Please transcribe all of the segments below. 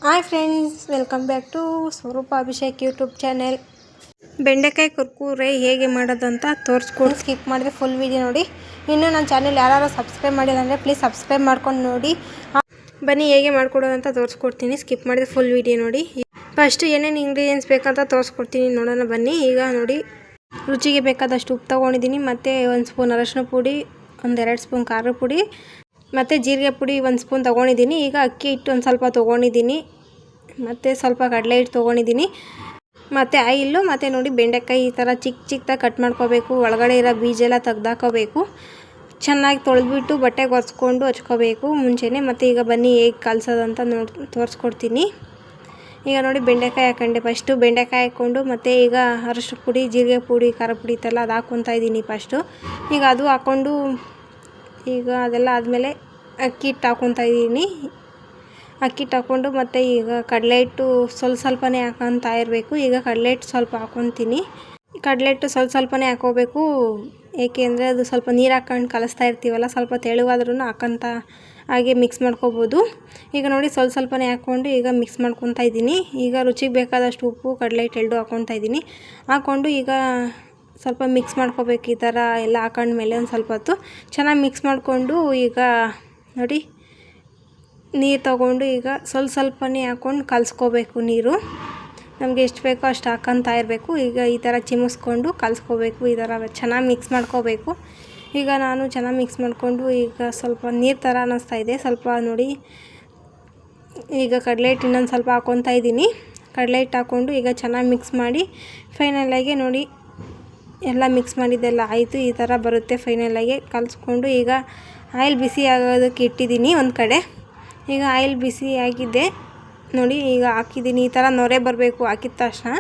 Hi friends, welcome back to Swaroopa Abhishek YouTube channel. ಬೆಂಡೆಕಾಯಿ ಕುರ್ಕುರೆ ಹೇಗೆ ಮಾಡೋದಂತ ತೋರಿಸ್ಕೊಡಿ. ಸ್ಕಿಪ್ ಮಾಡಿದ್ರೆ ಫುಲ್ ವಿಡಿಯೋ ನೋಡಿ. ಇನ್ನು ನನ್ನ ಚಾನೆಲ್ ಯಾರು ಸಬ್ಸ್ಕ್ರೈಬ್ ಮಾಡಿಲ್ಲ ಅಂದರೆ ಪ್ಲೀಸ್ ಸಬ್ಸ್ಕ್ರೈಬ್ ಮಾಡ್ಕೊಂಡು ನೋಡಿ. ಬನ್ನಿ ಹೇಗೆ ಮಾಡ್ಕೊಡೋದಂತ ತೋರಿಸ್ಕೊಡ್ತೀನಿ. ಸ್ಕಿಪ್ ಮಾಡಿದ್ರೆ ಫುಲ್ ವಿಡಿಯೋ ನೋಡಿ. ಫಸ್ಟ್ ಏನೇನು ಇಂಗ್ರೀಡಿಯೆಂಟ್ಸ್ ಬೇಕಂತ ತೋರಿಸ್ಕೊಡ್ತೀನಿ, ನೋಡೋಣ ಬನ್ನಿ. ಈಗ ನೋಡಿ, ರುಚಿಗೆ ಬೇಕಾದಷ್ಟು ಉಪ್ಪು ತೊಗೊಂಡಿದ್ದೀನಿ, ಮತ್ತು 1 ಸ್ಪೂನ್ ಅರಶಿನ ಪುಡಿ, 1-2 ಸ್ಪೂನ್ ಖಾರದ ಪುಡಿ, ಮತ್ತು ಜೀರಿಗೆ ಪುಡಿ 1 ಸ್ಪೂನ್ ತೊಗೊಂಡಿದ್ದೀನಿ. ಈಗ ಅಕ್ಕಿ ಹಿಟ್ಟು ಒಂದು ಸ್ವಲ್ಪ ತೊಗೊಂಡಿದ್ದೀನಿ, ಮತ್ತು ಸ್ವಲ್ಪ ಕಡಲೆ ಹಿಟ್ಟು ತೊಗೊಂಡಿದ್ದೀನಿ, ಮತ್ತು ಆಯಿಲ್ಲು, ಮತ್ತು ನೋಡಿ ಬೆಂಡೆಕಾಯಿ ಈ ಥರ ಚಿಕ್ಕ ಚಿಕ್ಕದಾಗಿ ಕಟ್ ಮಾಡ್ಕೋಬೇಕು. ಒಳಗಡೆ ಇರೋ ಬೀಜ ಎಲ್ಲ ತೆಗ್ದಾಕೋಬೇಕು. ಚೆನ್ನಾಗಿ ತೊಳೆದ್ಬಿಟ್ಟು ಬಟ್ಟೆಗೆ ಒರೆಸ್ಕೊಂಡು ಹಚ್ಕೋಬೇಕು ಮುಂಚೆನೇ. ಮತ್ತು ಈಗ ಬನ್ನಿ ಹೇಗೆ ಕಲಸೋದಂತ ತೋರಿಸ್ಕೊಡ್ತೀನಿ. ಈಗ ನೋಡಿ ಬೆಂಡೆಕಾಯಿ ಹಾಕೊಂಡೆ. ಫಸ್ಟು ಬೆಂಡೆಕಾಯಿ ಹಾಕ್ಕೊಂಡು, ಮತ್ತು ಈಗ ಅರಶಿನ ಪುಡಿ, ಜೀರಿಗೆ ಪುಡಿ, ಖಾರ ಪುಡಿ ಇದೆಲ್ಲ ಅದು ಹಾಕ್ಕೊತಾ ಇದ್ದೀನಿ ಫಸ್ಟು. ಈಗ ಅದು ಹಾಕ್ಕೊಂಡು, ಈಗ ಅದೆಲ್ಲ ಆದಮೇಲೆ ಅಕ್ಕಿ ಹಿಟ್ಟು ಹಾಕ್ಕೊತಾ ಇದ್ದೀನಿ. ಅಕ್ಕಿ ಹಿಟ್ಟು ಹಾಕ್ಕೊಂಡು, ಮತ್ತು ಈಗ ಕಡಲೆ ಹಿಟ್ಟು ಸ್ವಲ್ಪನೇ ಹಾಕೊತಾ ಇರಬೇಕು. ಈಗ ಕಡಲೆ ಹಿಟ್ಟು ಸ್ವಲ್ಪ ಹಾಕ್ಕೊತೀನಿ. ಕಡಲೆ ಹಿಟ್ಟು ಸ್ವಲ್ಪನೇ ಹಾಕ್ಕೋಬೇಕು, ಏಕೆ ಅಂದರೆ ಅದು ಸ್ವಲ್ಪ ನೀರು ಹಾಕ್ಕೊಂಡು ಕಲಿಸ್ತಾ ಇರ್ತೀವಲ್ಲ, ಸ್ವಲ್ಪ ತೆಳುವಾದ್ರೂ ಹಾಕೋಂತ ಹಾಗೆ ಮಿಕ್ಸ್ ಮಾಡ್ಕೋಬೋದು. ಈಗ ನೋಡಿ ಸ್ವಲ್ಪನೇ ಹಾಕ್ಕೊಂಡು ಈಗ ಮಿಕ್ಸ್ ಮಾಡ್ಕೊತಾ ಇದ್ದೀನಿ. ಈಗ ರುಚಿಗೆ ಬೇಕಾದಷ್ಟು ಉಪ್ಪು, ಕಡಲೆ ಹಿಟ್ಟು 2 ಹಾಕ್ಕೊತಾ ಇದ್ದೀನಿ. ಹಾಕ್ಕೊಂಡು ಈಗ ಸ್ವಲ್ಪ ಮಿಕ್ಸ್ ಮಾಡ್ಕೋಬೇಕು. ಈ ಥರ ಎಲ್ಲ ಹಾಕೊಂಡ್ಮೇಲೆ ಒಂದು ಸ್ವಲ್ಪ ಹೊತ್ತು ಚೆನ್ನಾಗಿ ಮಿಕ್ಸ್ ಮಾಡಿಕೊಂಡು, ಈಗ ನೋಡಿ ನೀರು ತೊಗೊಂಡು ಈಗ ಸ್ವಲ್ಪನೇ ಹಾಕ್ಕೊಂಡು ಕಲಿಸ್ಕೋಬೇಕು. ನೀರು ನಮಗೆ ಎಷ್ಟು ಬೇಕೋ ಅಷ್ಟು ಹಾಕ್ಕೊತಾ ಇರಬೇಕು. ಈಗ ಈ ಥರ ಚಿಮ್ಮಿಸ್ಕೊಂಡು ಕಲಿಸ್ಕೋಬೇಕು. ಈ ಥರ ಚೆನ್ನಾಗಿ ಮಿಕ್ಸ್ ಮಾಡ್ಕೋಬೇಕು. ಈಗ ನಾನು ಚೆನ್ನಾಗಿ ಮಿಕ್ಸ್ ಮಾಡಿಕೊಂಡು, ಈಗ ಸ್ವಲ್ಪ ನೀರು ಥರ ಅನ್ನಿಸ್ತಾ ಇದೆ ಸ್ವಲ್ಪ ನೋಡಿ. ಈಗ ಕಡಲೆ ಹಿಟ್ಟು ಇನ್ನೊಂದು ಸ್ವಲ್ಪ ಹಾಕ್ಕೊತಾ ಇದ್ದೀನಿ. ಕಡಲೆ ಹಿಟ್ಟು ಹಾಕ್ಕೊಂಡು ಈಗ ಚೆನ್ನಾಗಿ ಮಿಕ್ಸ್ ಮಾಡಿ ಫೈನಲಾಗಿ ನೋಡಿ ಎಲ್ಲ ಮಿಕ್ಸ್ ಮಾಡಿದ್ದೆಲ್ಲ ಆಯಿತು. ಈ ಥರ ಬರುತ್ತೆ ಫೈನಲಾಗಿ ಕಲಿಸ್ಕೊಂಡು. ಈಗ ಆಯಿಲ್ ಬಿಸಿ ಆಗೋದಕ್ಕೆ ಇಟ್ಟಿದ್ದೀನಿ ಒಂದು ಕಡೆ. ಈಗ ಆಯಿಲ್ ಬಿಸಿ ಆಗಿದೆ ನೋಡಿ, ಈಗ ಹಾಕಿದ್ದೀನಿ. ಈ ಥರ ನೊರೆ ಬರಬೇಕು ಹಾಕಿದ ತಕ್ಷಣ.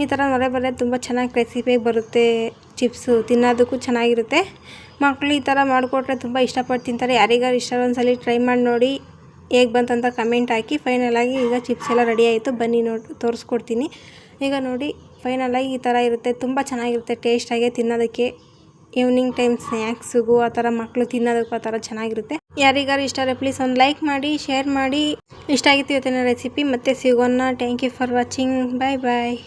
ಈ ಥರ ನೊರೆ ಬರೋದು ತುಂಬ ಚೆನ್ನಾಗಿ ರೆಸಿಪಿಯಾಗಿ ಬರುತ್ತೆ. ಚಿಪ್ಸು ತಿನ್ನೋದಕ್ಕೂ ಚೆನ್ನಾಗಿರುತ್ತೆ. ಮಕ್ಕಳು ಈ ಥರ ಮಾಡಿಕೊಟ್ರೆ ತುಂಬ ಇಷ್ಟಪಟ್ಟು ತಿಂತಾರೆ. ಯಾರಿಗಾರು ಇಷ್ಟ ಒಂದ್ಸಲ ಟ್ರೈ ಮಾಡಿ ನೋಡಿ, ಹೇಗೆ ಬಂತಂತ ಕಮೆಂಟ್ ಹಾಕಿ. ಫೈನಲಾಗಿ ಈಗ ಚಿಪ್ಸ್ ಎಲ್ಲ ರೆಡಿ ಆಯಿತು. ಬನ್ನಿ ತೋರಿಸ್ಕೊಡ್ತೀನಿ. ಈಗ ನೋಡಿ ಫೈನಲಾಗಿ ಈ ಥರ ಇರುತ್ತೆ. ತುಂಬ ಚೆನ್ನಾಗಿರುತ್ತೆ ಟೇಸ್ಟಾಗಿ ತಿನ್ನೋದಕ್ಕೆ. ಈವ್ನಿಂಗ್ ಟೈಮ್ ಸ್ನ್ಯಾಕ್ಸಿಗೂ ಆ ಥರ ಮಕ್ಕಳು ತಿನ್ನೋದಕ್ಕೂ ಆ ಥರ ಚೆನ್ನಾಗಿರುತ್ತೆ. ಯಾರಿಗಾರು ಇಷ್ಟ ಆದರೆ ಪ್ಲೀಸ್ ಒಂದು ಲೈಕ್ ಮಾಡಿ, ಶೇರ್ ಮಾಡಿ. ಇಷ್ಟ ಆಗಿತ್ತು ಇವತ್ತಿನ ರೆಸಿಪಿ. ಮತ್ತೆ ಸಿಗೋಣ. Thank you for watching. Bye bye.